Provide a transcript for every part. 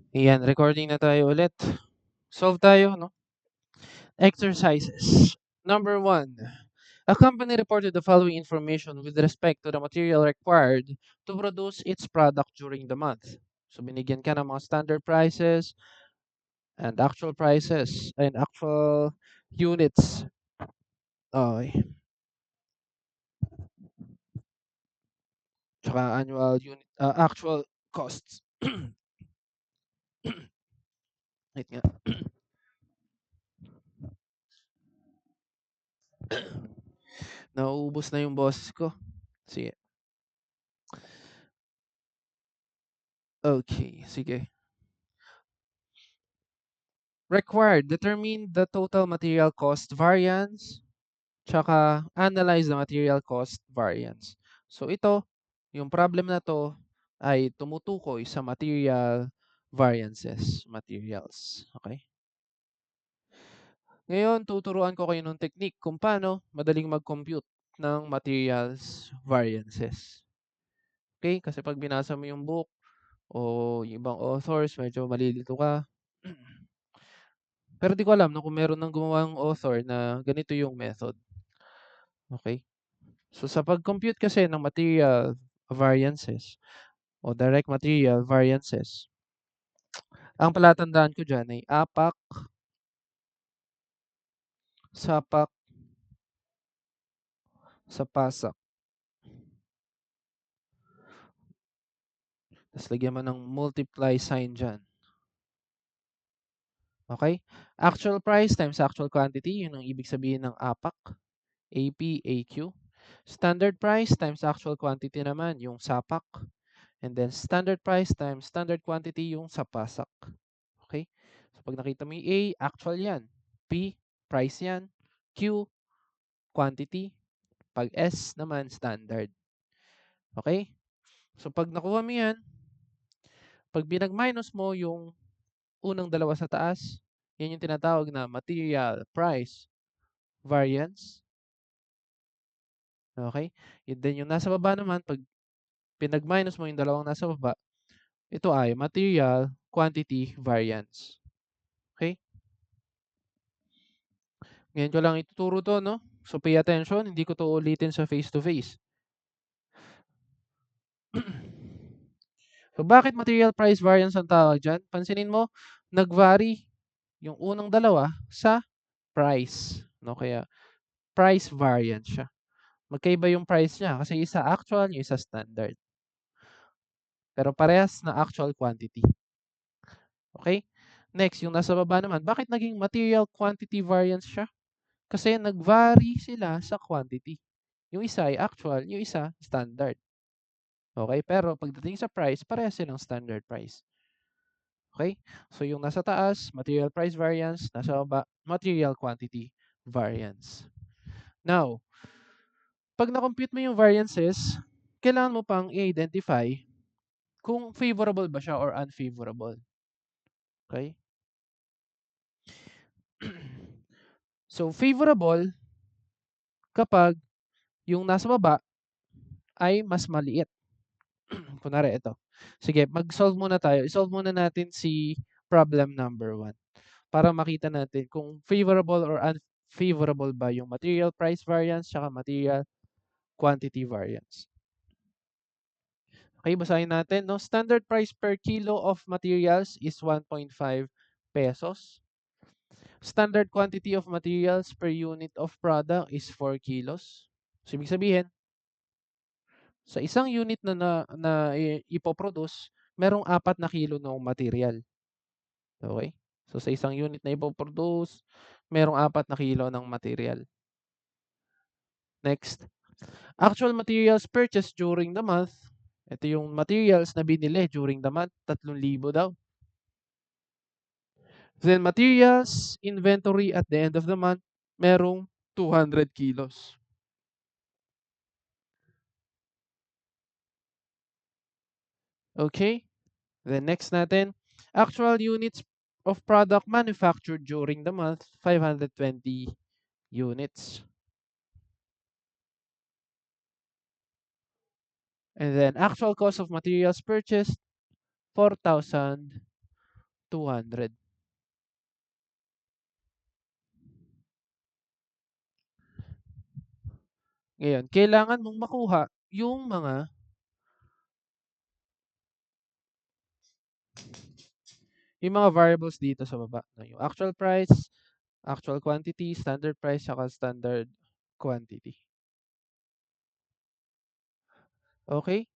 Ayan, recording na tayo ulit. Solve tayo, no? Exercises. Number 1. A company reported the following information with respect to the material required to produce its product during the month. So, binigyan ka ng mga standard prices and actual units. Okay. Tsaka actual costs. Wait nga. Nauubos na yung boses ko. Sige. Okay, sige. Required, determine the total material cost variance, tsaka analyze the material cost variance. So ito, yung problem na to ay tumutukoy sa material variances, materials. Okay? Ngayon, tuturuan ko kayo ng technique kung paano madaling mag-compute ng materials variances. Okay? Kasi pag binasa mo yung book o yung ibang authors, medyo malilito ka. Pero di ko alam no, kung meron ng gumawang author na ganito yung method. Okay? So sa pag-compute kasi ng material variances o direct material variances, ang palatandaan ko dyan ay apak, sapak, sapasak. Tapos lagyan mo ng multiply sign dyan. Okay? Actual price times actual quantity, yun ang ibig sabihin ng apak. AP, AQ. Standard price times actual quantity naman, yung sapak. And then standard price times standard quantity, yung sapasak. Okay? So pag nakita mo yung A, actual yan. P, price yan. Q, quantity. Pag S naman, standard. Okay? So pag nakuha mo yan, pag binag-minus mo yung unang dalawa sa taas, yan yung tinatawag na material price variance. Okay? And then yung nasa baba naman, pag pinag-minus mo yung dalawang nasa baba, ito ay material quantity variance. Okay? Ngayon ko lang ituturo to, no? So pay attention, hindi ko to ulitin sa face-to-face. So bakit material price variance ang tawag dyan? Pansinin mo, nag-vary yung unang dalawa sa price. No? Kaya price variance siya. Magkaiba yung price niya kasi isa actual, yung isa standard. Pero parehas na actual quantity. Okay? Next, yung nasa baba naman, bakit naging material quantity variance siya? Kasi nag-vary sila sa quantity. Yung isa ay actual, yung isa standard. Okay? Pero pagdating sa price, parehas silang standard price. Okay? So yung nasa taas, material price variance, nasa baba, material quantity variance. Now, pag na-compute mo yung variances, kailangan mo pang i-identify kung favorable ba siya or unfavorable. Okay? So, favorable kapag yung nasa baba ay mas maliit. Kunwari ito. Sige, mag-solve muna tayo. I-solve muna natin si problem number 1 para makita natin kung favorable or unfavorable ba yung material price variance tsaka material quantity variance. Okay, basahin natin. No? Standard price per kilo of materials is 1.5 pesos. Standard quantity of materials per unit of product is 4 kilos. So, ibig sabihin, sa isang unit na ipoproduce, merong 4 na kilo ng material. Okay? So, sa isang unit na ipoproduce, merong 4 na kilo ng material. Next. Actual materials purchased during the month. Ito yung materials na binili during the month. 3,000 daw. Then materials inventory at the end of the month, merong 200 kilos. Okay? Then next natin, actual units of product manufactured during the month, 520 units. And then actual cost of materials purchased, 4,000 200. Ngayon, kailangan mong makuha yung mga variables dito sa baba, no? Yung actual price, actual quantity, standard price, saka standard quantity. Okay?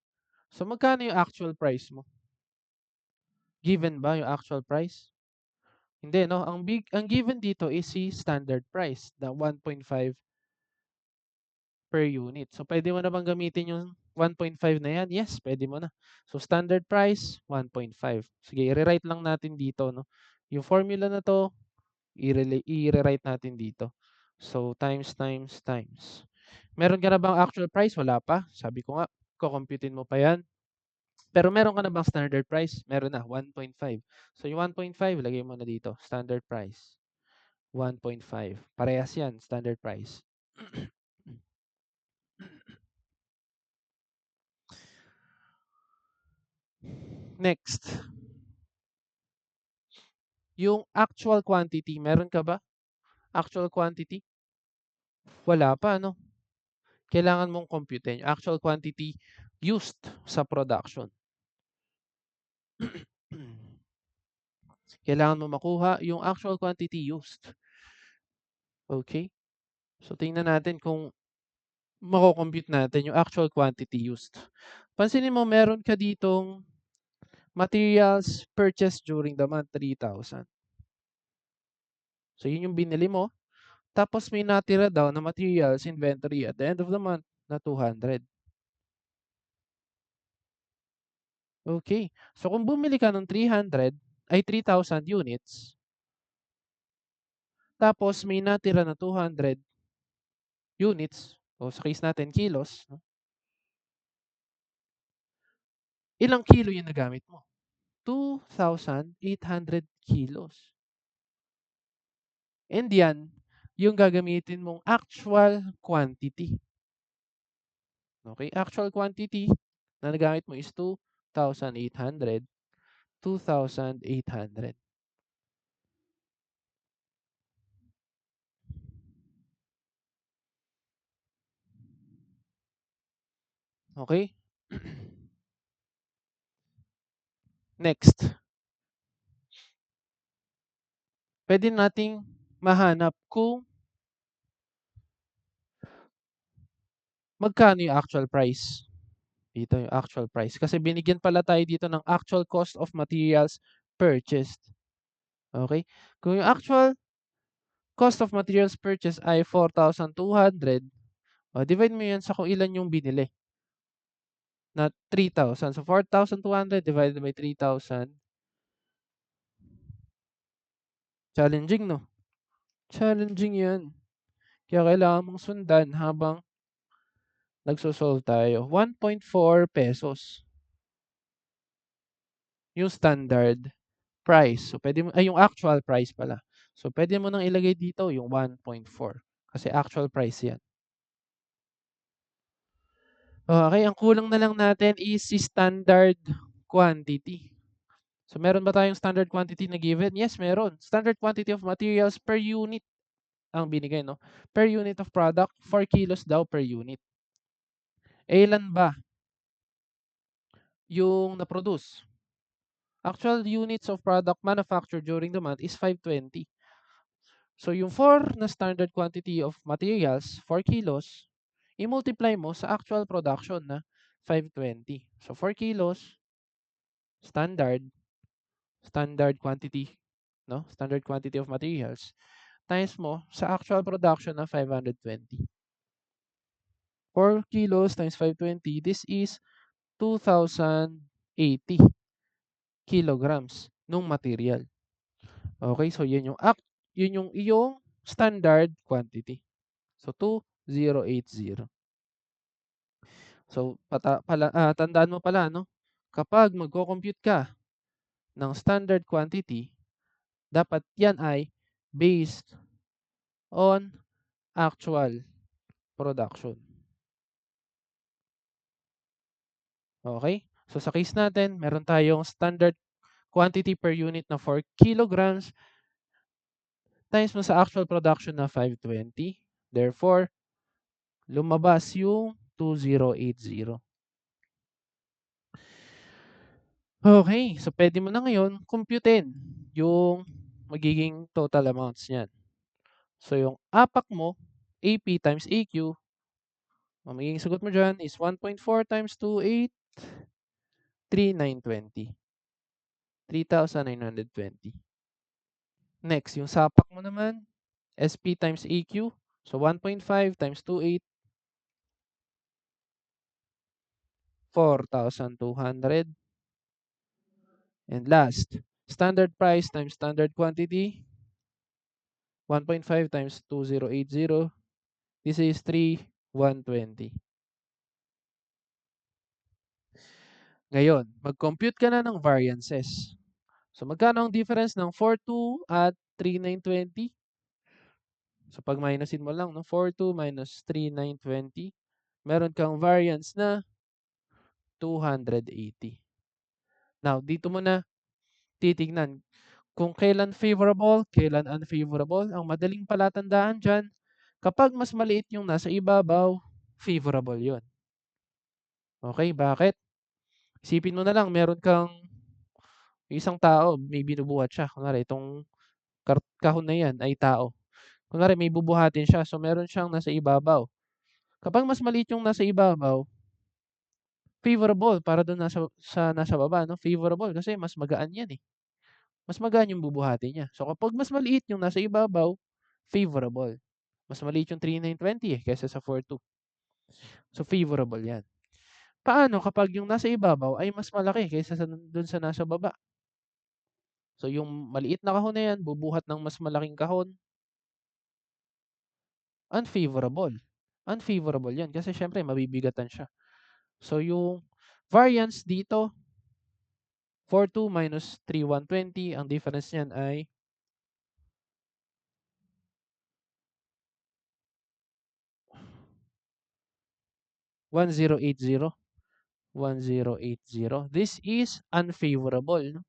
So, magkano yung actual price mo? Given ba yung actual price? Hindi, no? Ang given dito is si standard price, na 1.5 per unit. So, pwede mo na bang gamitin yung 1.5 na yan? Yes, pwede mo na. So, standard price, 1.5. Sige, i-rewrite lang natin dito, no? Yung formula na to, i-rewrite natin dito. So, times, times, times. Meron ka na bang actual price? Wala pa. Sabi ko nga, kukomputin mo pa yan. Pero meron ka na bang standard price? Meron na, 1.5. So, yung 1.5, lagay mo na dito. Standard price, 1.5. Parehas yan, standard price. Next, yung actual quantity, meron ka ba? Actual quantity? Wala pa, no? Kailangan mong computein yung actual quantity used sa production. Kailangan mo makuha yung actual quantity used. Okay? So, tingnan natin kung mako-compute natin yung actual quantity used. Pansinin mo, meron ka ditong materials purchased during the month, 3,000. So, yun yung binili mo. Tapos, may natira daw na materials inventory at the end of the month na 200. Okay. So, kung bumili ka ng 3,000 units, tapos may natira na 200 units, o sa case natin, kilos, no? Ilang kilo yung nagamit mo? 2,800 kilos. And yan, yung gagamitin mong actual quantity. Okay? Actual quantity na nagamit mo is 2,800. 2,800. Okay? Next, pwede nating mahanap kung magkano yung actual price. Dito yung actual price. Kasi binigyan pala tayo dito ng actual cost of materials purchased. Okay? Kung yung actual cost of materials purchased ay 4,200, divide mo yan sa kung ilan yung binili na 3,000. So, 4,200 divided by 3,000. Challenging, no? Challenging yan. Kaya kailangan mong sundan habang nagsosolve tayo. 1.4 pesos yung standard price. So, pwede mo, ay, yung actual price pala. So, pwede mo nang ilagay dito yung 1.4 kasi actual price yan. Okay, ang kulang na lang natin is si standard quantity. So, meron ba tayong standard quantity na given? Yes, meron. Standard quantity of materials per unit ang binigay, no? Per unit of product, 4 kilos daw per unit. Ilan ba yung na-produce? Actual units of product manufactured during the month is 520. So, yung 4 na standard quantity of materials, 4 kilos, i-multiply mo sa actual production na 520. So, 4 kilos, standard, standard quantity, no? Standard quantity of materials, times mo sa actual production na 520. 4 kilos times 520, this is 2,080 kilograms nung material. Okay, so yun yung iyong standard quantity. So 2,080. So tandaan mo pala, no? Kapag magko-compute ka ng standard quantity, dapat yan ay based on actual production. Okay? So sa case natin, meron tayong standard quantity per unit na 4 kilograms times mo sa actual production na 520. Therefore, lumabas yung 2080. Okay, so pwede mo na ngayon computein yung magiging total amounts niyan. So yung APAC mo, AP times AQ, ang magiging sagot mo dyan is 1.4 times 28, 3,920. 3,920. Next, yung SAPAC mo naman, SP times AQ. So 1.5 times 28, 4,200. And last, standard price times standard quantity, 1.5 times 2080. This is 3,120. Ngayon, mag-compute ka na ng variances. So magkano ang difference ng 4,2 at 3,920? So pag minusin mo lang, no? 4,2 minus 3,920, meron kang variance na 280. Now, dito mo na titignan kung kailan favorable, kailan unfavorable. Ang madaling palatandaan dyan, kapag mas maliit yung nasa ibabaw, favorable yon. Okay, bakit? Isipin mo na lang, meron kang isang tao, may binubuhat siya. Kunwari, itong kahon na yan ay tao. Kunwari, may bubuhatin siya. So, meron siyang nasa ibabaw. Kapag mas maliit yung nasa ibabaw, favorable para doon nasa baba, no? Favorable kasi mas magaan yan eh. Mas magaan yung bubuhatin niya. So, kapag mas maliit yung nasa ibabaw, favorable. Mas maliit yung 3,920 kaysa sa 4,2. So, favorable yan. Paano kapag yung nasa ibabaw ay mas malaki kaysa dun sa nasa baba? So, yung maliit na kahon na yan, bubuhat ng mas malaking kahon, unfavorable. Unfavorable yan kasi syempre mabibigatan siya. So, yung variance dito, 4,2 minus 3,120, ang difference niyan ay 1080. 1080. This is unfavorable. No?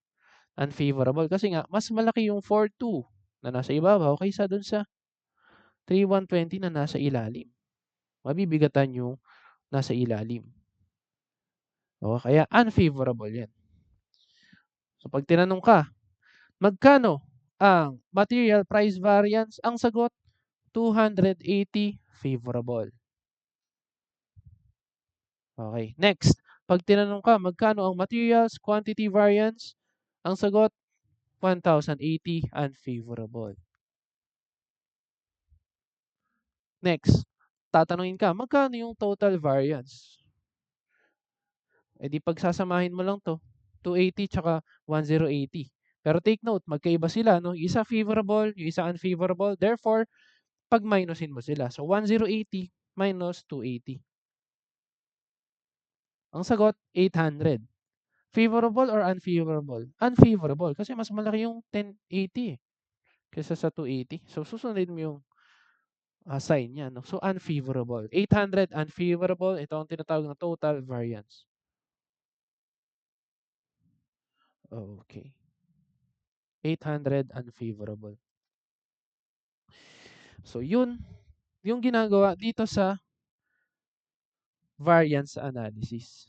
Unfavorable kasi nga, mas malaki yung 4,2 na nasa ibabaw kaysa dun sa 3,120 na nasa ilalim. Mabibigatan yung nasa ilalim. O, kaya unfavorable yan. So, pag tinanong ka, magkano ang material price variance? Ang sagot, 280 favorable. Okay. Next, pag tinanong ka, magkano ang materials quantity variance? Ang sagot, 1,080 unfavorable. Next, tatanungin ka, magkano yung total variance? Eh di pagsasamahin mo lang to, 280 tsaka 1080. Pero take note, magkaiba sila, no? Yung isa favorable, yung isa unfavorable. Therefore, pag minusin mo sila. So, 1080 minus 280. Ang sagot, 800. Favorable or unfavorable? Unfavorable kasi mas malaki yung 1080 kaysa sa 280. So, susunod mo yung sign niya. No? So, unfavorable. 800 unfavorable. Ito ang tinatawag na total variance. Okay. 800 unfavorable. So, yun yung ginagawa dito sa variance analysis.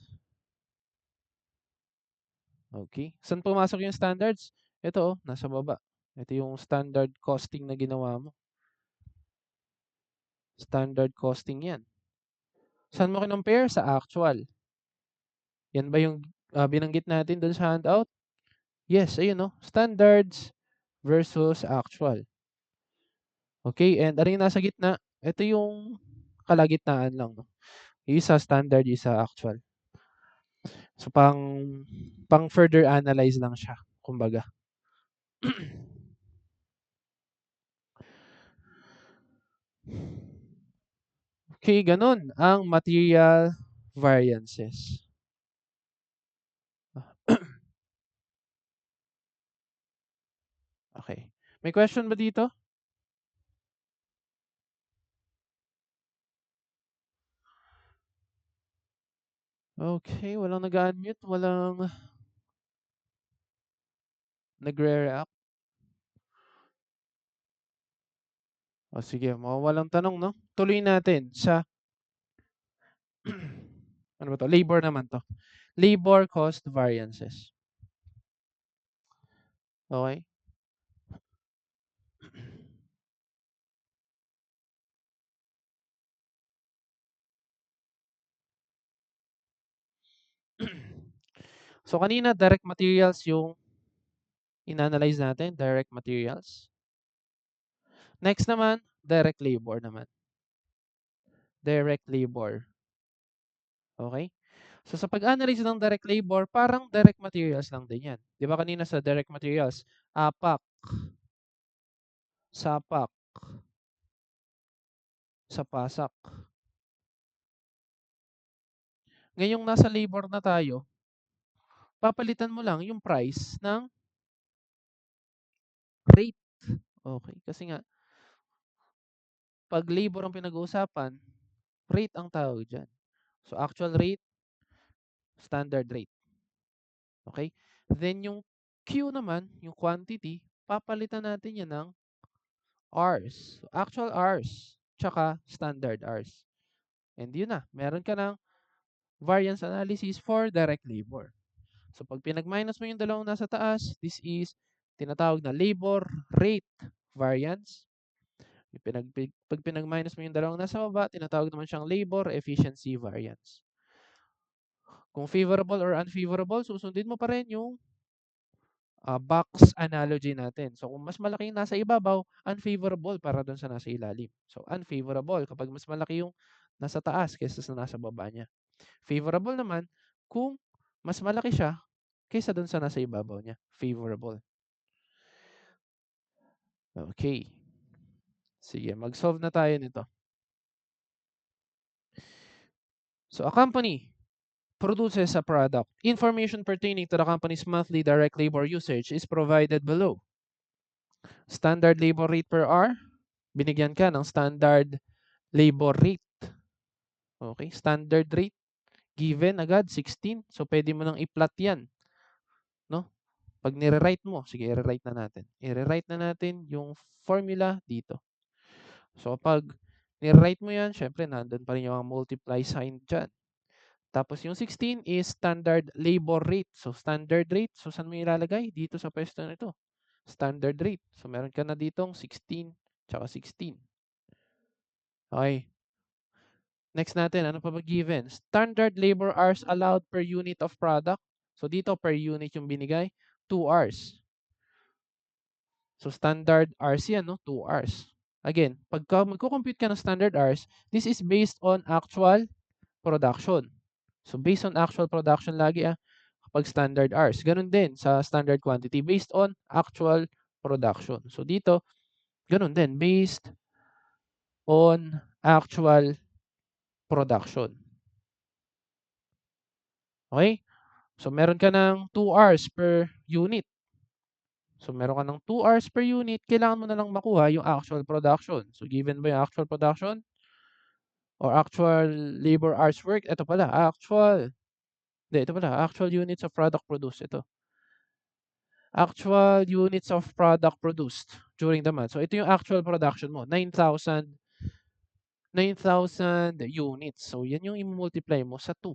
Okay. Saan pumasok yung standards? Ito, nasa baba. Ito yung standard costing na ginawa mo. Standard costing yan. Saan mo kinompare? Sa actual. Yan ba yung binanggit natin doon sa handout? Yes, ayun no. Standards versus actual. Okay, and ano yung nasa gitna? Ito yung kalagitnaan lang. No? Yung isa standard, yung isa actual. So, pang further analyze lang siya, kumbaga. Okay, ganun ang material variances. Okay. May question ba dito? Okay, walang nag-unmute, walang Nagre-react? O sige, mawawalang tanong, no? Tuloy natin sa ano ba 'to? Labor naman 'to. Labor cost variances. Okay? So kanina direct materials yung inanalyze natin, direct materials. Next naman, direct labor naman. Direct labor. Okay? So sa pag-analyze ng direct labor, parang direct materials lang din yan. Di ba kanina sa direct materials, apak, sapak, sapasak. Ngayong nasa labor na tayo, papalitan mo lang yung price ng rate. Okay? Kasi nga, pag labor ang pinag-uusapan, rate ang tawag dyan. So actual rate, standard rate. Okay? Then yung Q naman, yung quantity, papalitan natin yan ng hours. So, actual hours, tsaka standard hours. And yun na, meron ka ng variance analysis for direct labor. So pag pinag-minus mo yung dalawang nasa taas, this is tinatawag na labor rate variance. Pag pinag-minus mo yung dalawang nasa baba, tinatawag naman siyang labor efficiency variance. Kung favorable or unfavorable, susundin mo pa rin yung box analogy natin. So kung mas malaki yung nasa ibabaw, unfavorable para doon sa nasa ilalim. So unfavorable kapag mas malaki yung nasa taas kaysa sa nasa baba niya. Favorable naman kung mas malaki siya kaysa doon sa nasa ibabaw niya. Favorable. Okay. Sige, mag-solve na tayo nito. So a company produces a product. Information pertaining to the company's monthly direct labor usage is provided below. Standard labor rate per hour. Binigyan ka ng standard labor rate. Okay, standard rate. Given agad, 16. So, pwede mo nang i-plot yan. No? Pag nire-write mo, sige, i-rewrite na natin. I-rewrite na natin yung formula dito. So, pag nire-write mo yan, syempre, nandun pa rin yung multiply sign dyan. Tapos, yung 16 is standard labor rate. So, standard rate. So, saan mo ilalagay? Dito sa pwesto na ito. Standard rate. So, meron ka na ditong 16 tsaka 16. Okay. Next natin, ano pa ba given? Standard labor hours allowed per unit of product. So dito per unit yung binigay, 2 hours. So standard hours yan, no? 2 hours. Again, pagka magko-compute ka ng standard hours, this is based on actual production. So based on actual production lagi kapag standard hours. Ganun din sa standard quantity based on actual production. So dito, ganun din based on actual production. Okay? So, meron ka ng 2 hours per unit. So, meron ka ng 2 hours per unit, kailangan mo na lang makuha yung actual production. So, given ba yung actual production or actual labor hours work? Ito pala, actual units of product produced. Ito. Actual units of product produced during the month. So, ito yung actual production mo, 9,000 units. So, yan yung i-multiply mo sa 2.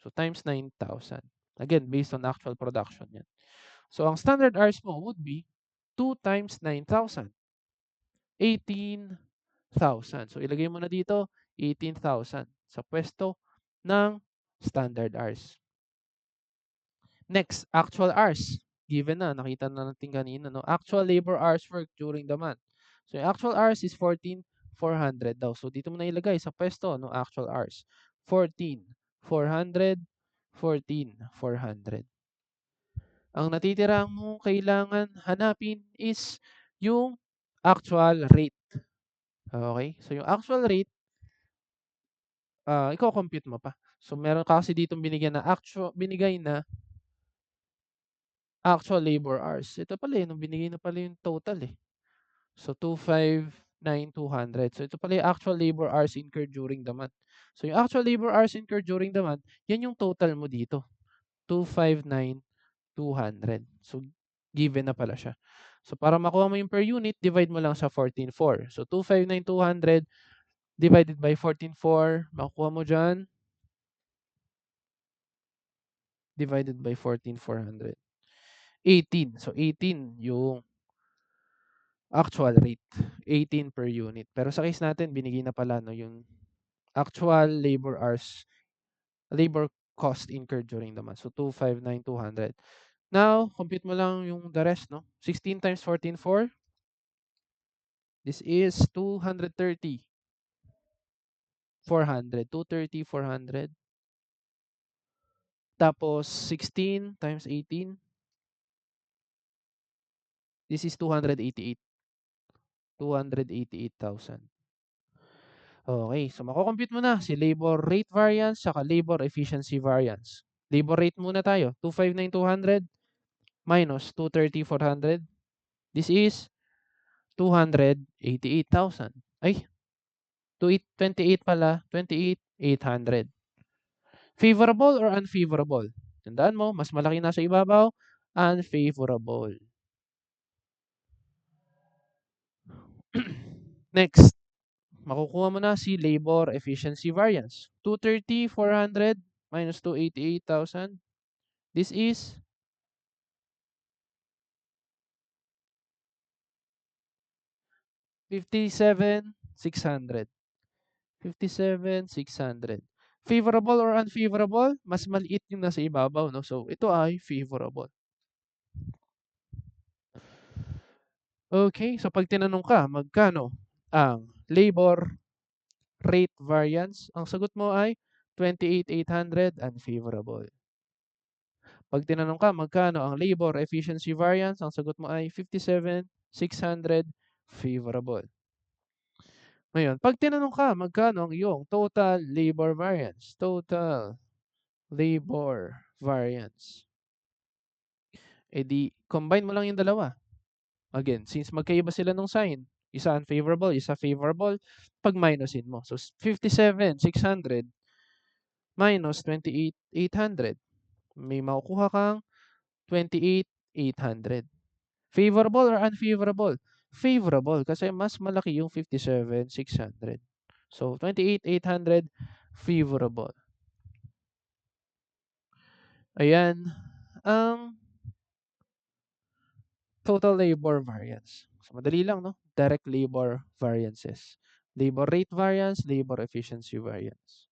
So, times 9,000. Again, based on actual production yan. So, ang standard hours mo would be 2 times 9,000. 18,000. So, ilagay mo na dito, 18,000 sa pwesto ng standard hours. Next, actual hours. Given na, nakita na natin kanina, no? Actual labor hours work during the month. So, yung actual hours is 14,400 daw. So, dito mo na ilagay sa pwesto, no? Actual hours. 14,400, 14,400. Ang natitira mo kailangan hanapin is yung actual rate. Okay? So, yung actual rate, i-compute mo pa. So, meron ka kasi ditong binigay na actual labor hours. Ito pala nung binigay na pala yung total eh. So, 259,200. So, ito pala yung actual labor hours incurred during the month. So, yung actual labor hours incurred during the month, yan yung total mo dito. 259,200. So, Given na pala siya. So, para makuha mo yung per unit, divide mo lang sa 14,400. So, 259,200 divided by 14,400, makukuha mo dyan, divided by 14,400. 18. So, 18 yung actual rate. 18 per unit. Pero sa case natin, binigay na pala no, yung actual labor hours, labor cost incurred during the month. So, 259,200. Now, compute mo lang yung the rest, no? 16 times 14,400. This is 230. 400. 230, 400. Tapos, 16 times 18. This is 288. 288,000. Okay, so mako-compute mo na si labor rate variance saka labor efficiency variance. Labor rate muna tayo. 259,200 minus 230,400. This is 288,000. Ay, 28 pala. 28,800. Favorable or unfavorable? Tandaan mo, mas malaki na sa ibabaw. Unfavorable. Next, makukuha mo na si labor efficiency variance. 230,400 minus 288,000. This is 57,600. 57,600. Favorable or unfavorable? Mas maliit yung nasa ibabaw, no? So, ito ay favorable. Okay, so pag tinanong ka, magkano ang labor rate variance? Ang sagot mo ay 28,800 unfavorable. Pag tinanong ka, magkano ang labor efficiency variance? Ang sagot mo ay 57,600 favorable. Ngayon, pag tinanong ka, magkano ang iyong total labor variance? Total labor variance. E di, combine mo lang yung dalawa. Again, since magkaiba sila ng sign, isa unfavorable, isa favorable, pag minusin mo. So, 57,600 minus 28,800. May makukuha kang 28,800. Favorable or unfavorable? Favorable kasi mas malaki yung 57,600. So, 28,800 favorable. Ayan. Ang total labor variance. So, madali lang, no? Direct labor variances. Labor rate variance, labor efficiency variance.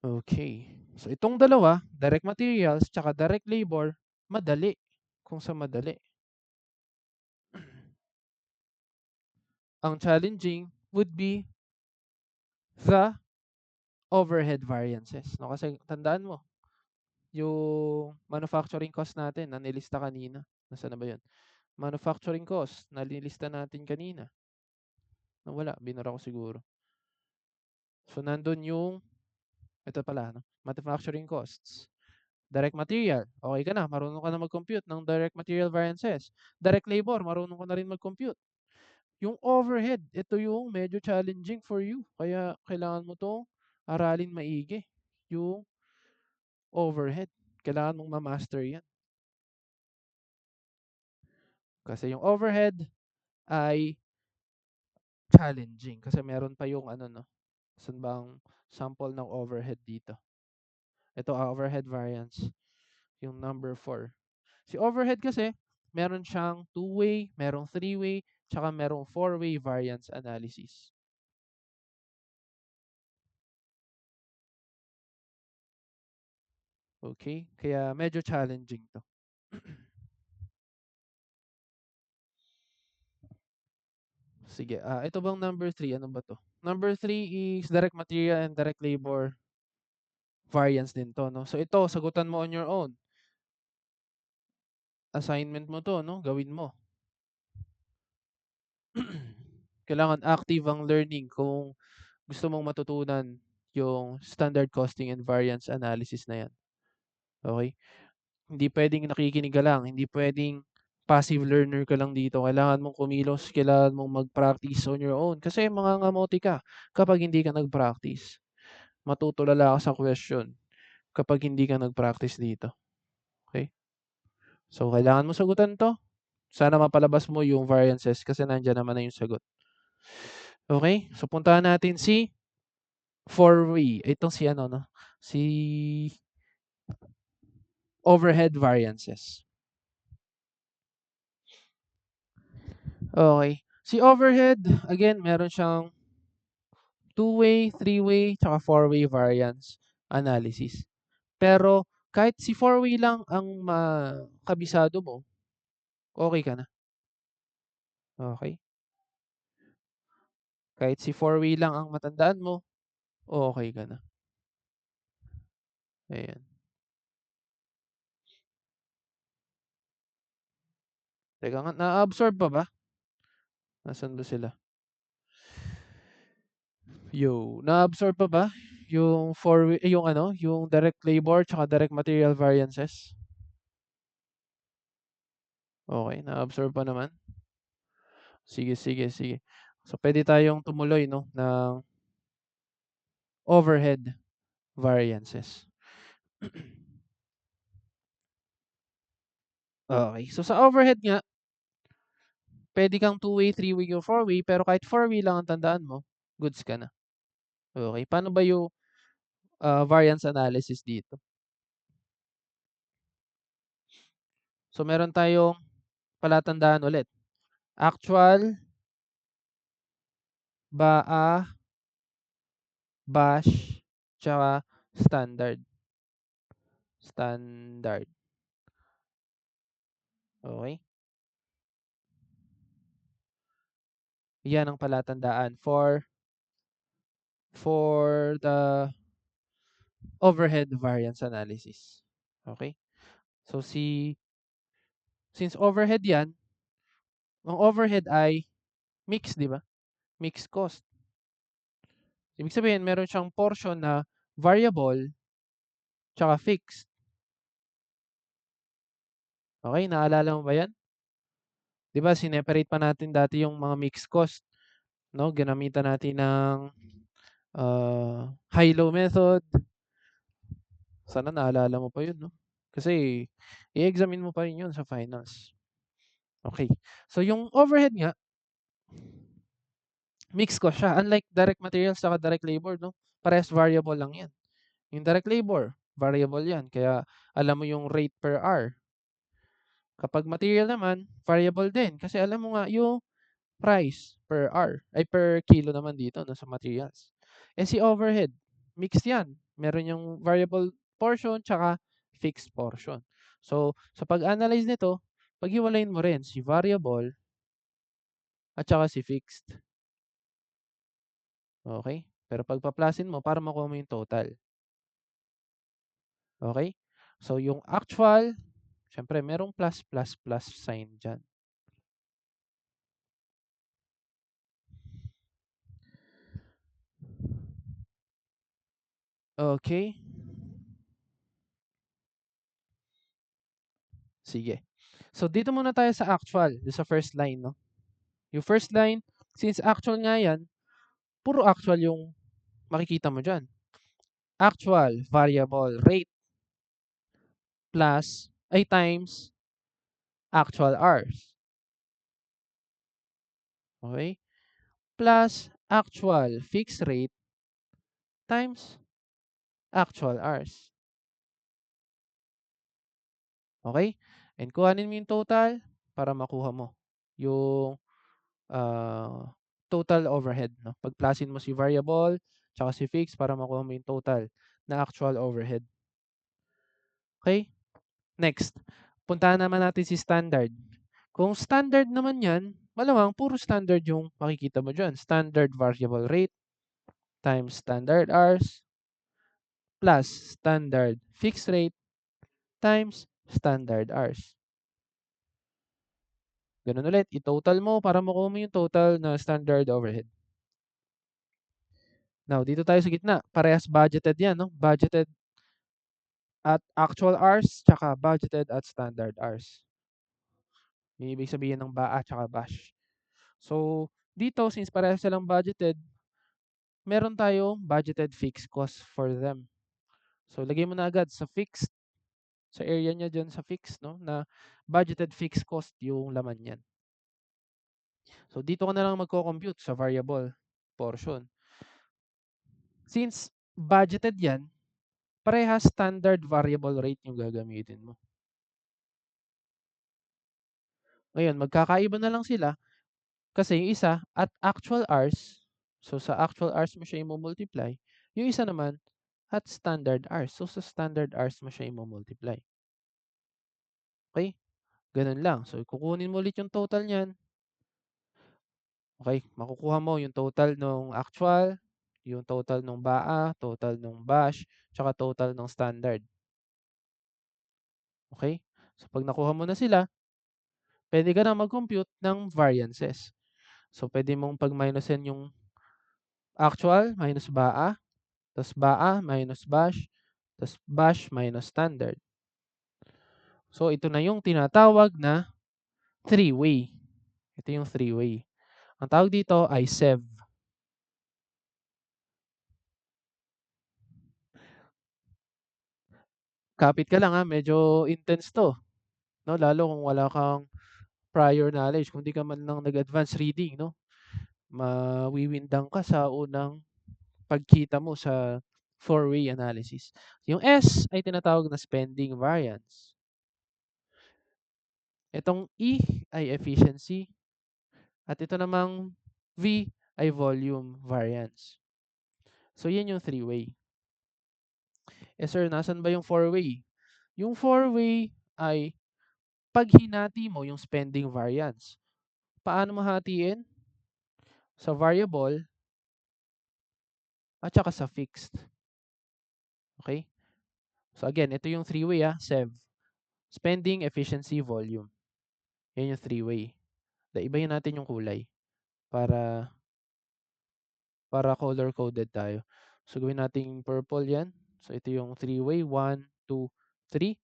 Okay. So, itong dalawa, direct materials, tsaka direct labor, madali. Kung sa madali. Ang challenging would be the overhead variances. No? Kasi tandaan mo, yung manufacturing cost natin na nilista kanina. Nasaan na ba yun? Manufacturing cost na nilista natin kanina. Nawala, binura ko siguro. So, nandun yung, ito pala, no? Manufacturing costs. Direct material, okay ka na, marunong ka na mag-compute ng direct material variances. Direct labor, marunong ka na rin mag-compute. Yung overhead, ito yung medyo challenging for you. Kaya kailangan mo itong aralin maigi. Yung overhead. Kailangan mong ma-master yan. Kasi yung overhead ay challenging. Kasi meron pa yung ano, no? Saan bang sample ng overhead dito? Ito, overhead variance. Yung number 4. Si overhead kasi, meron siyang two-way, merong three-way, tsaka merong four-way variance analysis. Okay? Kaya medyo challenging to. Sige, ito bang number 3? Ano ba to? Number 3 is direct material and direct labor variance din to, no? So ito, sagutan mo on your own. Assignment mo to, no? Gawin mo. Kailangan active ang learning kung gusto mong matutunan yung standard costing and variance analysis na yan. Okay? Hindi pwedeng nakikinig ka lang, hindi pwedeng passive learner ka lang dito. Kailangan mong kumilos, kailangan mong mag-practice on your own. Kasi mangangamote ka kapag hindi ka nag-practice. Matutulala ka sa question. kapag hindi ka nag-practice dito. Okay? So, kailangan mo sagutan 'to. Sana mapalabas mo yung variances kasi nandiyan naman na yung sagot. Okay? So, puntahan natin si four-way. Itong si ano 'no, si overhead variances. Okay. Si overhead, again, meron siyang two-way, three-way, tsaka four-way variance analysis. Pero kahit si four-way lang ang kabisado mo, okay ka na. Okay? Kahit si four-way lang ang matandaan mo, okay ka na. Ayan. Teka nga, na-absorb pa ba? Nasaan ba sila? Na-absorb pa ba yung yung ano, yung direct labor tsaka direct material variances? Okay, na-absorb pa naman. Sige, sige, sige. So pwede tayong tumuloy no ng overhead variances. Okay. So sa overhead nga, pwede kang two-way, three-way, or four-way, pero kahit four-way lang ang tandaan mo, goods ka na. Okay. Paano ba yung variance analysis dito? So meron tayong palatandaan ulit. Actual, BAA, bash, tsaka standard. Standard. Okay? Yan ang palatandaan for the overhead variance analysis. Okay? So since overhead yan, ang overhead ay mix, di ba? Mixed cost. Ibig sabihin, meron siyang portion na variable tsaka fixed. Okay? Naalala mo ba yan? Di ba, sineparate pa natin dati yung mga mixed cost. No? Ginamitan natin ng high-low method. Sana naalala mo pa yun, no? Kasi i-examine mo pa rin yun sa finals. Okay. So yung overhead nga, mixed cost siya. Unlike direct materials saka direct labor, no? Parehas variable lang yan. Yung direct labor, variable yan. Kaya alam mo yung rate per hour. Kapag material naman, variable din. Kasi alam mo nga yung price per hour. Ay per kilo naman dito no, sa materials. Eh si overhead, mixed yan. Meron yung variable portion tsaka fixed portion. So, sa pag-analyze nito, paghiwalayin mo rin si variable at saka si fixed. Okay? Pero pagpaplasin mo para makuha mo yung total. Okay? So, yung actual, syempre, merong plus, plus, plus sign dyan. Okay? Sige. So, dito muna tayo sa actual, sa first line, no? Yung first line, since actual nga yan, puro actual yung makikita mo dyan. Actual variable rate plus ay times actual hours. Okay? Plus actual fixed rate times actual hours. Okay? And kuhanin mo yung total para makuha mo yung total overhead. No? Pagplasin mo si variable tsaka si fixed para makuha mo yung total na actual overhead. Okay? Next, puntahan naman natin si standard. Kung standard naman yan, malamang puro standard yung makikita mo dyan. Standard variable rate times standard hours plus standard fixed rate times standard hours. Ganun ulit, i-total mo para makuha mo yung total na standard overhead. Now, dito tayo sa gitna. Parehas budgeted yan, no? Budgeted at actual hours, tsaka budgeted at standard hours. Yung ibig sabihin ng BAA tsaka BASH. So, dito, since parehas silang budgeted, meron tayong budgeted fixed cost for them. So, lagay mo na agad sa fixed, sa area niya dyan sa fixed, no? Na budgeted fixed cost yung laman yan. So, dito ka na lang magko-compute sa variable portion. Since budgeted yan, parehas standard variable rate yung gagamitin mo. Ngayon, magkakaiba na lang sila kasi yung isa at actual hours, so sa actual hours mo siya i-multiply, yung isa naman at standard hours. So sa standard hours mo siya i-multiply. Okay? Ganun lang. So kukunin mo ulit yung total niyan. Okay? Makukuha mo yung total ng actual, yung total ng BAA, total ng BASH, tsaka total ng standard. Okay? So pag nakuha mo na sila, pwede ka na mag-compute ng variances. So pwede mong pag-minusin yung actual minus BAA, tas BAA minus BASH, tas BASH minus standard. So ito na yung tinatawag na three-way. Ito yung three-way. Ang tawag dito ay SEV. Kapit ka lang ha, medyo intense to. No? Lalo kung wala kang prior knowledge, kung di ka man lang nag-advance reading, no? Mawiwindang ka sa unang pagkita mo sa four-way analysis. Yung S ay tinatawag na spending variance. Itong E ay efficiency. At ito namang V ay volume variance. So, yan yung three-way. Eh sir, nasan ba yung four-way? Yung four-way ay pag hinati mo yung spending variance. Paano mo hatiin? Sa variable at saka sa fixed. Okay? So again, ito yung three-way SEV. Spending, efficiency, volume. Yan yung three-way. Ibahin natin yung kulay para color-coded tayo. So gawin natin purple yan. So ito yung three-way. 1, 2, 3.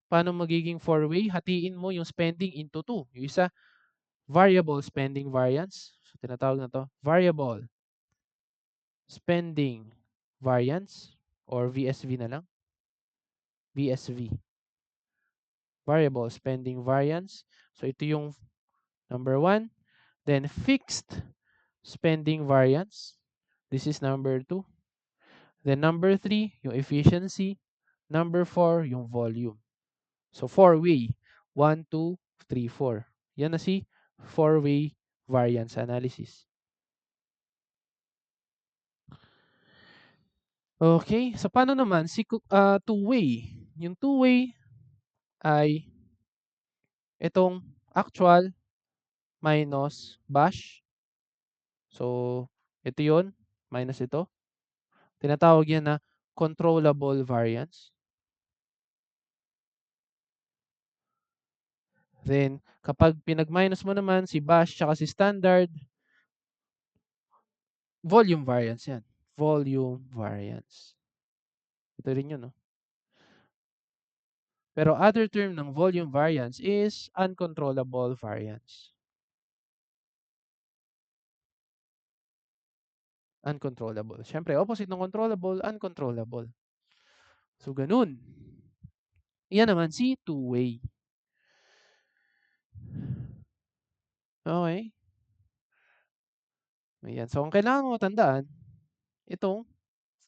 Paano magiging four-way? Hatiin mo yung spending into 2. Yung isa, variable spending variance. So tinatawag na to, variable spending variance or VSV na lang. VSV. Variable spending variance. So ito yung number 1. Then fixed spending variance. This is number 2. Then number 3, yung efficiency. Number 4, yung volume. So four-way. 1, 2, 3, 4. Yan na si four-way variance analysis. Okay, so paano naman si two-way? Yung two-way ay itong actual minus BASH. So, ito yun, minus ito. Tinatawag yan na controllable variance. Then, kapag pinag-minus mo naman si BASH tsaka si standard, volume variance yan. Volume variance. Ito rin yun, no? Pero other term ng volume variance is uncontrollable variance. Uncontrollable. Siyempre, opposite ng controllable, uncontrollable. So, ganun. Yan naman si two-way. Okay? Ayan. So, ang kailangan mo tandaan, itong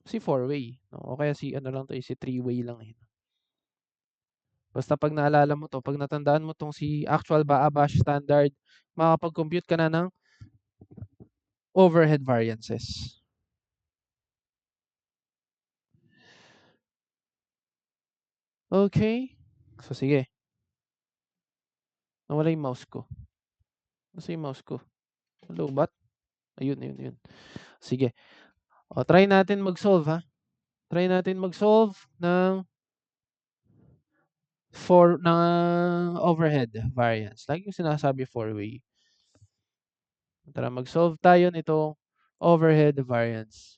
si four-way. No? O kaya si ano lang to, si three-way lang. Basta pag naalala mo to, pag natandaan mo tong si actual BAA BASH standard, makakapag-compute ka na ng overhead variances. Okay. So, sige. Nawala yung mouse ko. Nasa yung mouse ko? Hello, bat? Ayun, ayun, ayun. Sige. O, try natin mag-solve, ha? Try natin mag-solve ng overhead variance. Like yung sinasabi four-way. Tara, mag-solve tayo nitong overhead variance.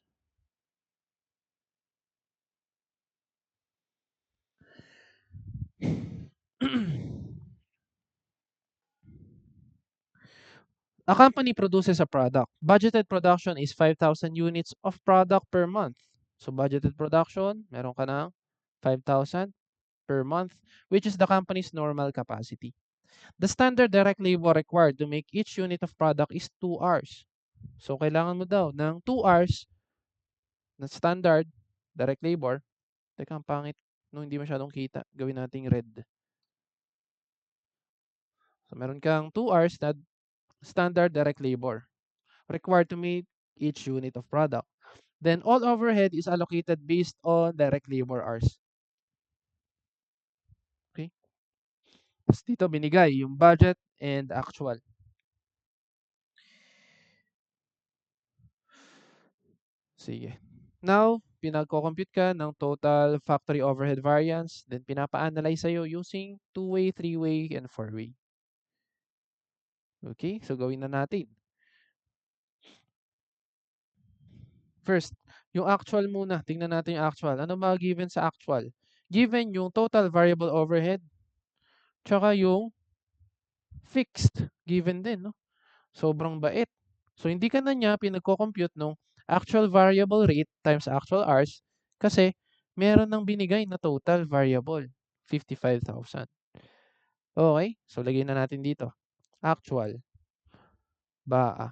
A company produces a product. Budgeted production is 5,000 units of product per month. So budgeted production, meron ka ng 5,000 per month, which is the company's normal capacity. The standard direct labor required to make each unit of product is 2 hours. So, kailangan mo daw ng 2 hours na standard direct labor. Teka, ang pangit no, hindi masyadong kita. Gawin nating red. So, meron kang 2 hours na standard direct labor required to make each unit of product. Then, all overhead is allocated based on direct labor hours. Okay? Tapos dito binigay yung budget and actual. Sige. Now, pinagko-compute ka ng total factory overhead variance, then pinapa-analyze sa'yo using two-way, three-way, and four-way. Okay? So, gawin na natin. First, yung actual muna. Tingnan natin yung actual. Ano ba given sa actual? Given yung total variable overhead, tsaka yung fixed. Given din, no? Sobrang bait. So, hindi ka na niya pinagko-compute nung actual variable rate times actual hours kasi meron ng binigay na total variable, 55,000. Okay? So, lagay na natin dito. Actual, BAA,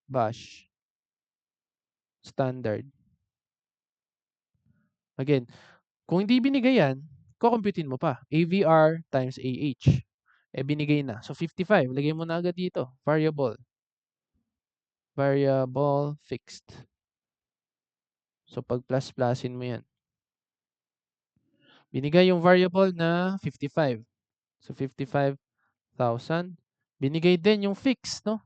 BASH, standard. Again, kung hindi binigay yan, kukumputin mo pa. AVR times AH. Eh, binigay na. So, 55. Lagay mo na agad dito. Variable. Variable fixed. So, pag plus-plusin mo yan. Binigay yung variable na 55. So, 55,000. Binigay din yung fixed, no?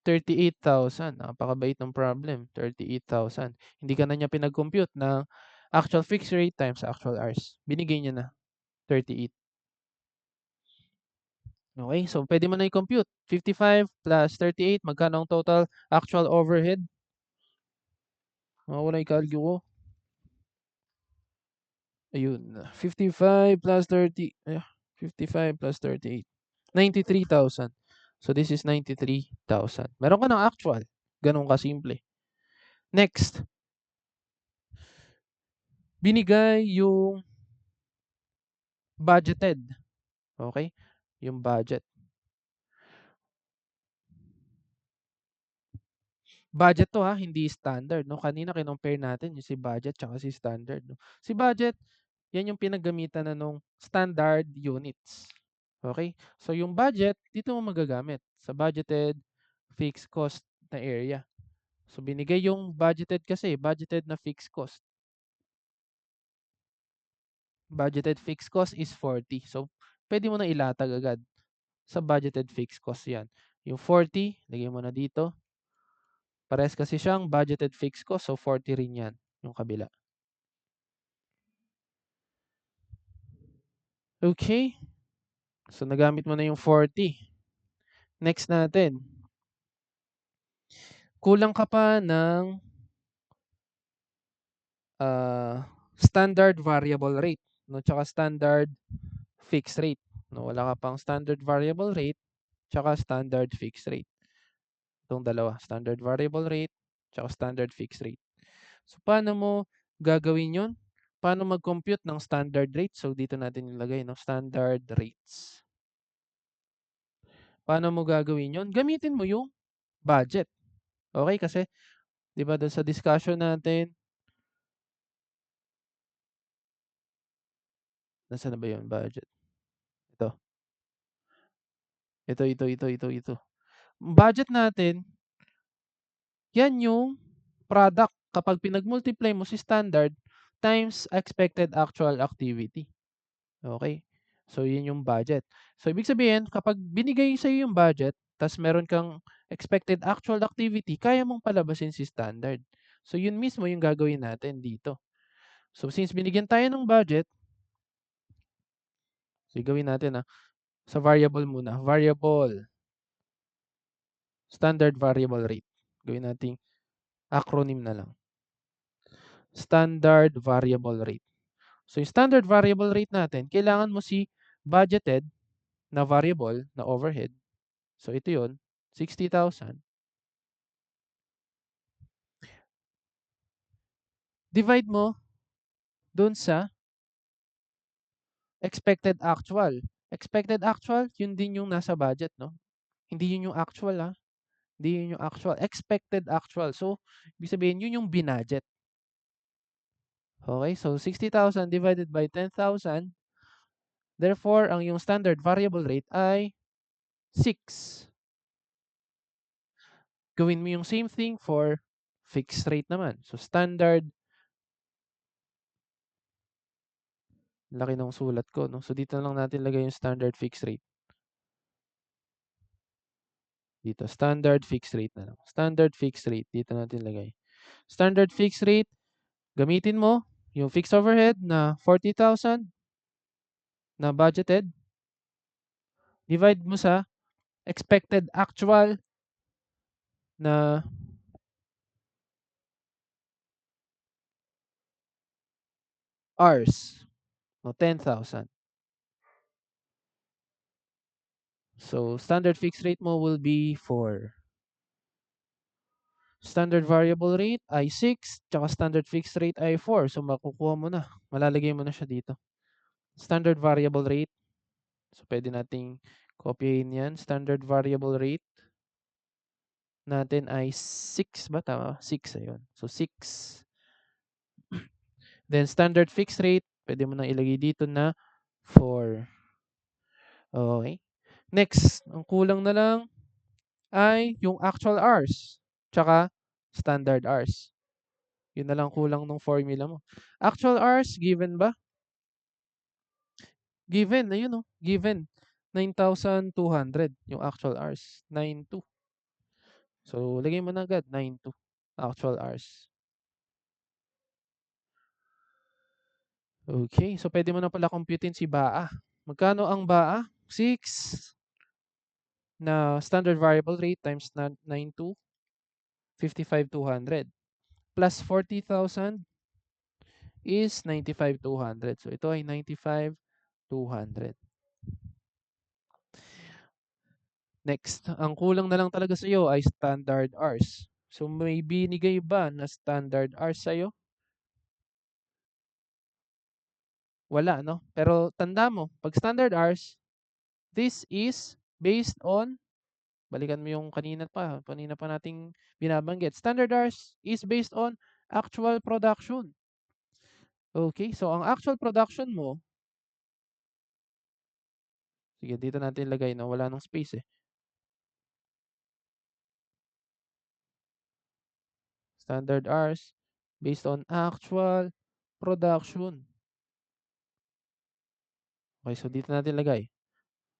38,000. Napakabait ng problem. 38,000. Hindi ka na niya pinag-compute ng actual fixed rate times actual hours. Binigay niya na. 38. Okay, so pwede mo na i-compute. 55 plus 38, magkano ang total actual overhead? Wala i-calculate ko. Ayun. 55 plus 30. 55 plus 38. 93,000. So this is 93,000. Meron ka ng actual. Ganun kasimple. Next. Binigay yung budgeted. Okay? Yung budget. Budget to ha, hindi standard. No? Kanina kinompare natin yung si budget tsaka si standard. No? Si budget, yan yung pinaggamitan na nung standard units. Okay? So yung budget, dito mo magagamit sa budgeted fixed cost na area. So binigay yung budgeted kasi, budgeted na fixed cost. Budgeted fixed cost is 40. So pwede mo na ilatag agad sa budgeted fixed cost yan. Yung 40, lagay mo na dito. Pares kasi siyang budgeted fixed cost, so 40 rin yan, yung kabila. Okay. So nagamit mo na yung 40. Next natin. Kulang ka pa ng standard variable rate, no? Tsaka standard fixed rate. No, wala ka pang standard variable rate tsaka standard fixed rate. Itong dalawa, standard variable rate tsaka standard fixed rate. So paano mo gagawin 'yon? Paano mag-compute ng standard rate? So dito natin ilagay no, standard rates. Paano mo gagawin 'yon? Gamitin mo yung budget. Okay, kasi 'di ba doon sa discussion natin, nasaan na ba 'yung budget? Ito. Ito. Budget natin, yan yung product kapag pinag-multiply mo si standard times expected actual activity. Okay? So, yun yung budget. So, ibig sabihin, kapag binigay sa'yo yung budget, tas meron kang expected actual activity, kaya mong palabasin si standard. So, yun mismo yung gagawin natin dito. So, since binigyan tayo ng budget, so gawin natin sa variable muna. Variable, standard variable rate. Gawin natin acronym na lang. Standard variable rate. So, yung standard variable rate natin, kailangan mo si budgeted na variable na overhead. So, ito yun, 60,000. Divide mo dun sa expected actual. Expected actual, yun din yung nasa budget, no? Hindi yun yung actual, ha? Hindi yun yung actual. Expected actual. So, ibig sabihin, yun yung binudget. Okay, so 60,000 divided by 10,000. Therefore, ang yung standard variable rate ay 6. Gawin mo yung same thing for fixed rate naman. So, standard, laki ng sulat ko, no? So, dito lang natin lagay yung standard fixed rate. Dito, standard fixed rate na lang. Standard fixed rate, dito natin lagay. Standard fixed rate, gamitin mo yung fixed overhead na 40,000 na budgeted. Divide mo sa expected actual na hours. No, 10,000. So, standard fixed rate mo will be 4. Standard variable rate ay 6, tsaka standard fixed rate ay 4. So, makukuha mo na. Malalagay mo na siya dito. Standard variable rate. So, pwede nating copyin yan. Standard variable rate natin ay 6 ba? Tama? 6, ayun. So, 6. Then, standard fixed rate, pwede mo nang ilagay dito na 4. Okay. Next, ang kulang na lang ay yung actual hours, tsaka standard hours. Yun na lang kulang ng formula mo. Actual hours, given ba? Given, ayun o. Given. 9,200 yung actual hours. 9,2. So, lagay mo na agad. 9,2 actual hours. Okay. So, pwede mo na pala computein si BAA. Magkano ang BAA? 6 na standard variable rate times 9,2. 55,200. Plus 40,000 is 95,200. So, ito ay 95,200. Next, ang kulang na lang talaga sa iyo ay standard hours. So, may binigay ba na standard hours sa iyo? Wala, no? Pero tanda mo, pag standard hours, this is based on, balikan mo yung kanina pa nating binabanggit. Standard hours is based on actual production. Okay, so ang actual production mo, sige, dito natin ilagay na wala nang space eh. Standard hours based on actual production. Okay, so dito natin lagay.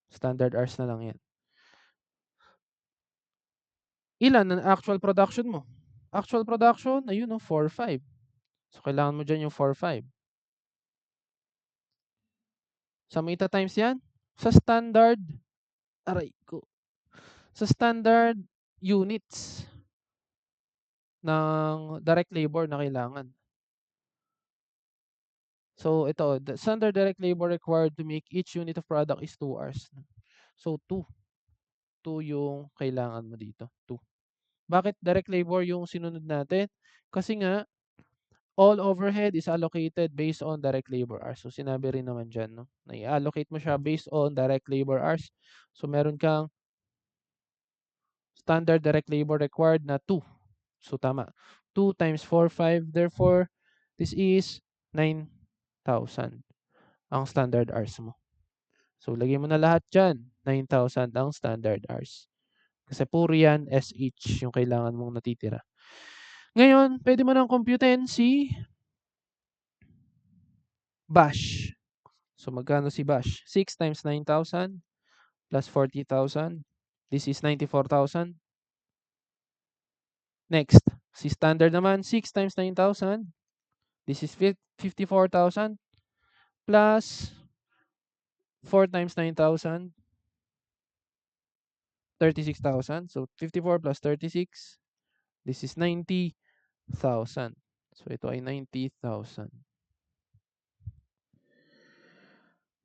Standard hours na lang yan. Ilan ang actual production mo? Actual production, ayun no, 4,500. So, kailangan mo dyan yung 4,500. Saan mo ita-times yan? Sa standard, aray ko, sa standard units ng direct labor na kailangan. So, ito, the standard direct labor required to make each unit of product is 2 hours. So, 2. 2 yung kailangan mo dito. 2. Bakit direct labor yung sinunod natin? Kasi nga, all overhead is allocated based on direct labor hours. So, sinabi rin naman dyan, no? Na i-allocate mo siya based on direct labor hours. So, meron kang standard direct labor required na 2. So, tama. 2 times 4,500. Therefore, this is 9,000 ang standard hours mo. So, lagay mo na lahat dyan. 9,000 ang standard hours. Kasi puro yan SH yung kailangan mong natitira. Ngayon, pwede mo nang computein si Bash. So, magkano si Bash? 6 times 9,000 plus 40,000. This is 94,000. Next, si Standard naman, 6 times 9,000. This is 54,000 plus 4 times 9,000. 36,000. So, 54 plus 36. This is 90,000. So, ito ay 90,000.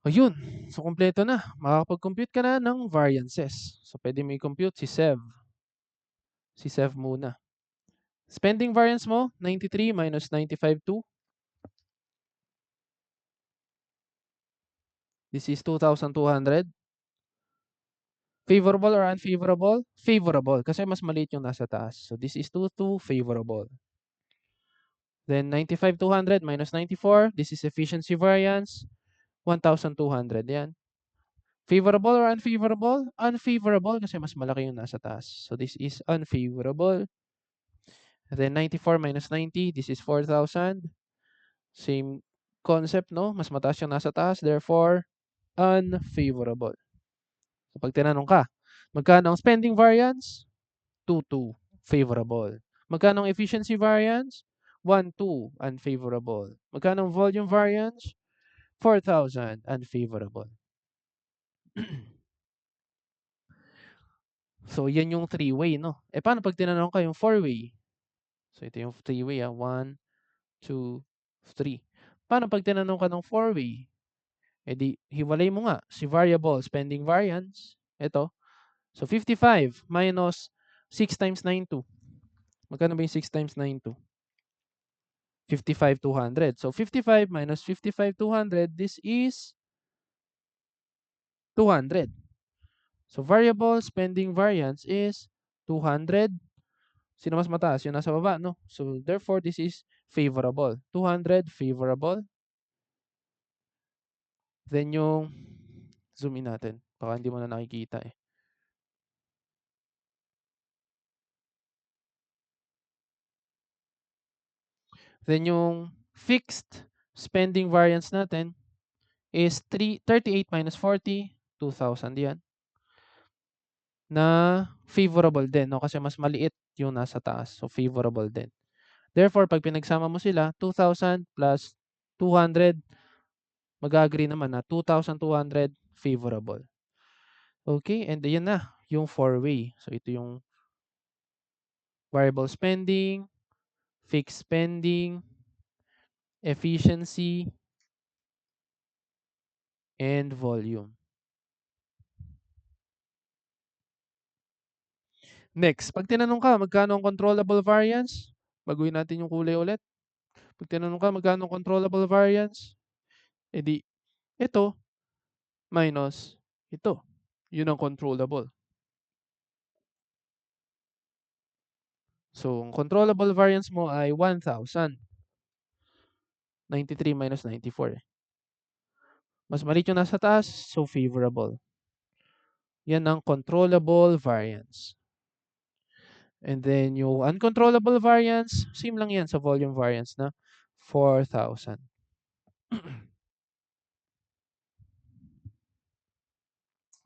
Ayun. So, kompleto na. Makakapag-compute ka na ng variances. So, pwede mo i-compute si SEV. Si SEV muna. Spending variance mo, 93 minus 95,2. This is 2,200. Favorable or unfavorable? Favorable kasi mas maliit yung nasa taas. So this is 2 favorable. Then 95,200 minus 94. This is efficiency variance. 1,200 yan. Favorable or unfavorable? Unfavorable kasi mas malaki yung nasa taas. So this is unfavorable. Then 94 minus 90. This is 4,000. Same concept, no? Mas mataas yung nasa taas. Therefore, unfavorable. So pag tinanong ka, magkano ang spending variance? 2,2 favorable. Magkano ang efficiency variance? 1,2 unfavorable. Magkano ang volume variance? 4,000 unfavorable. So, yan yung three-way, no? Paano pag tinanong ka yung four-way? So, ito yung three-way, 1, 2, 3. Paano pag tinanong ka ng four-way? Di, hiwalay mo nga si variable spending variance. Ito. So, 55 minus 6 times 92. Magkano ba yung 6 times 92? 55,200. So, 55 minus 55,200, this is 200. So, variable spending variance is 200. Sino mas mataas? Yung nasa baba, no? So, therefore, this is favorable. 200 favorable. Then, yung zoom in natin. Baka hindi mo na nakikita eh. Then, yung fixed spending variance natin is 38 minus 40, 2,000 yan. Na favorable din, no? Kasi mas maliit yung nasa taas. So, favorable din. Therefore, pag pinagsama mo sila, 2,000 plus 200, mag-agree naman na 2,200 favorable. Okay, and ayan na, yung four-way. So, ito yung variable spending, fixed spending, efficiency, and volume. Next, pag tinanong ka, magkano ang controllable variance? Baguhin natin yung kulay ulit. Pag tinanong ka, magkano ang controllable variance? Di, ito minus ito. Yun ang controllable. So, ang controllable variance mo ay 1,000. 93 minus 94. Mas maliit yung nasa taas, so favorable. Yan ang controllable variance. And then yung uncontrollable variance, same lang yan sa volume variance na 4,000.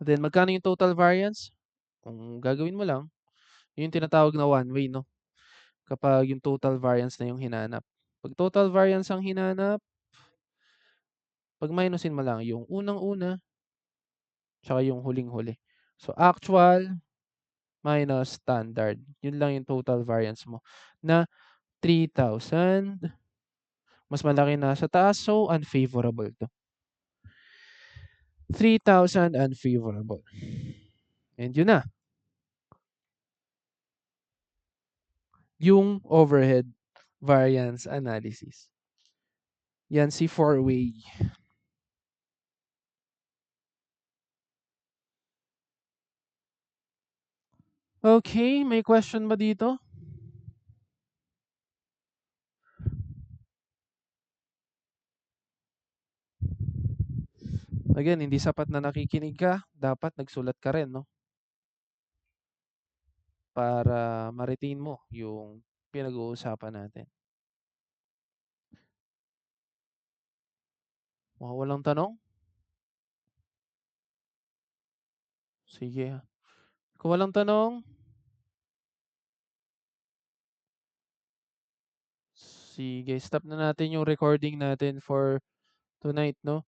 Then magkano yung total variance? Kung gagawin mo lang, yung tinatawag na one-way, no? Kapag yung total variance na yung hinanap. Pag total variance ang hinanap, pag minusin mo lang yung unang-una, tsaka yung huling-huli. So, actual minus standard. Yun lang yung total variance mo. Na 3,000. Mas malaki na sa taas, so unfavorable to. 3,000 unfavorable. And yun na. Yung overhead variance analysis. Yan si four-way. Okay, may question ba dito? Again, hindi sapat na nakikinig ka, dapat nagsulat ka rin, no? Para ma-retain mo yung pinag-uusapan natin. Mukhang walang tanong? Sige. Kung walang tanong, sige, stop na natin yung recording natin for tonight, no?